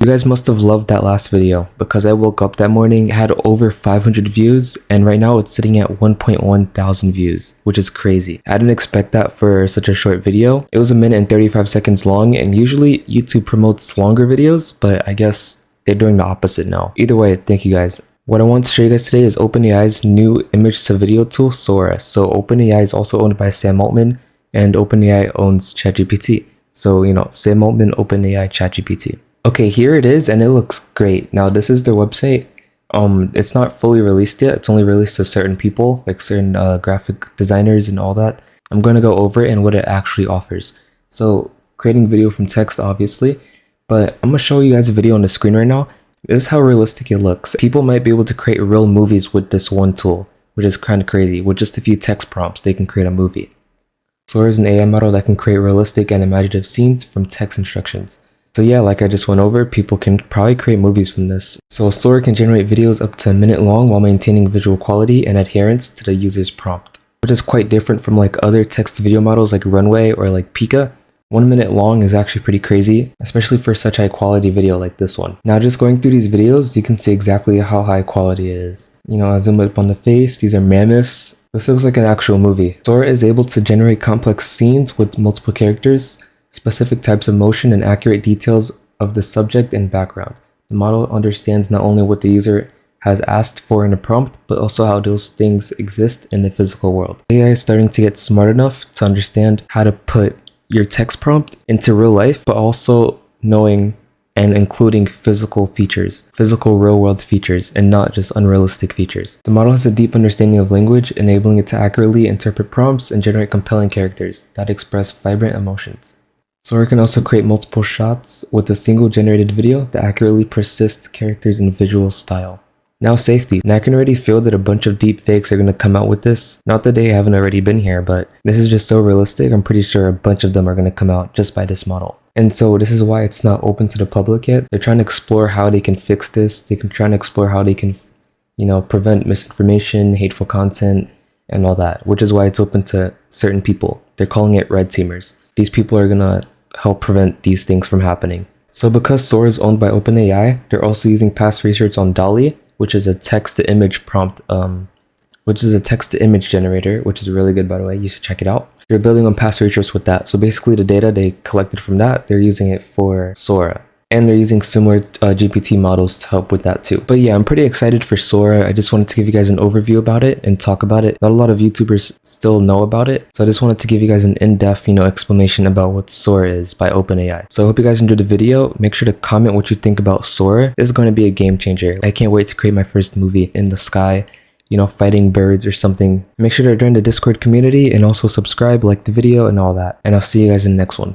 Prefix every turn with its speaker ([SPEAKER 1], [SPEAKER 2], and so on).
[SPEAKER 1] You guys must have loved that last video because I woke up that morning, had over 500 views, and right now it's sitting at 1.1 thousand views, which is crazy. I didn't expect that for such a short video. It was 1 minute and 35 seconds long, and usually YouTube promotes longer videos, but I guess they're doing the opposite now. Either way, thank you guys. What I want to show you guys today is OpenAI's new image to video tool, Sora. So OpenAI is also owned by Sam Altman, and OpenAI owns ChatGPT. So, Sam Altman, OpenAI, ChatGPT. Okay, here it is, and it looks great. Now, this is their website. It's not fully released yet. It's only released to certain people, like certain graphic designers and all that. I'm going to go over it and what it actually offers. So, creating video from text, obviously, but I'm going to show you guys a video on the screen right now. This is how realistic it looks. People might be able to create real movies with this one tool, which is kind of crazy. With just a few text prompts, they can create a movie. Sora is an AI model that can create realistic and imaginative scenes from text instructions. So yeah, like I just went over, people can probably create movies from this. So Sora can generate videos up to a minute long while maintaining visual quality and adherence to the user's prompt, which is quite different from like other text to video models like Runway or like Pika. 1 minute long is actually pretty crazy, especially for such high quality video like this one. Now just going through these videos, you can see exactly how high quality it is. I zoom up on the face, these are mammoths. This looks like an actual movie. Sora is able to generate complex scenes with multiple characters, specific types of motion, and accurate details of the subject and background. The model understands not only what the user has asked for in a prompt, but also how those things exist in the physical world. AI is starting to get smart enough to understand how to put your text prompt into real life, but also knowing and including physical features, physical real-world features, and not just unrealistic features. The model has a deep understanding of language, enabling it to accurately interpret prompts and generate compelling characters that express vibrant emotions. Sora can also create multiple shots with a single generated video that accurately persists characters in visual style. Now safety. Now I can already feel that a bunch of deep fakes are going to come out with this. Not that they haven't already been here, but this is just so realistic. I'm pretty sure a bunch of them are going to come out just by this model. And so this is why it's not open to the public yet. They're trying to explore how they can fix this. They can try to explore how they can, prevent misinformation, hateful content, and all that, which is why it's open to certain people. They're calling it red teamers. These people are going to help prevent these things from happening. So because Sora is owned by OpenAI, they're also using past research on DALL-E, which is a text-to-image prompt, which is a text-to-image generator, which is really good, by the way. You should check it out. They're building on past research with that. So basically the data they collected from that, they're using it for Sora. And they're using similar GPT models to help with that too. But yeah, I'm pretty excited for Sora. I just wanted to give you guys an overview about it and talk about it. Not a lot of YouTubers still know about it. So I just wanted to give you guys an in-depth, explanation about what Sora is by OpenAI. So I hope you guys enjoyed the video. Make sure to comment what you think about Sora. This is going to be a game changer. I can't wait to create my first movie in the sky, fighting birds or something. Make sure to join the Discord community and also subscribe, like the video and all that. And I'll see you guys in the next one.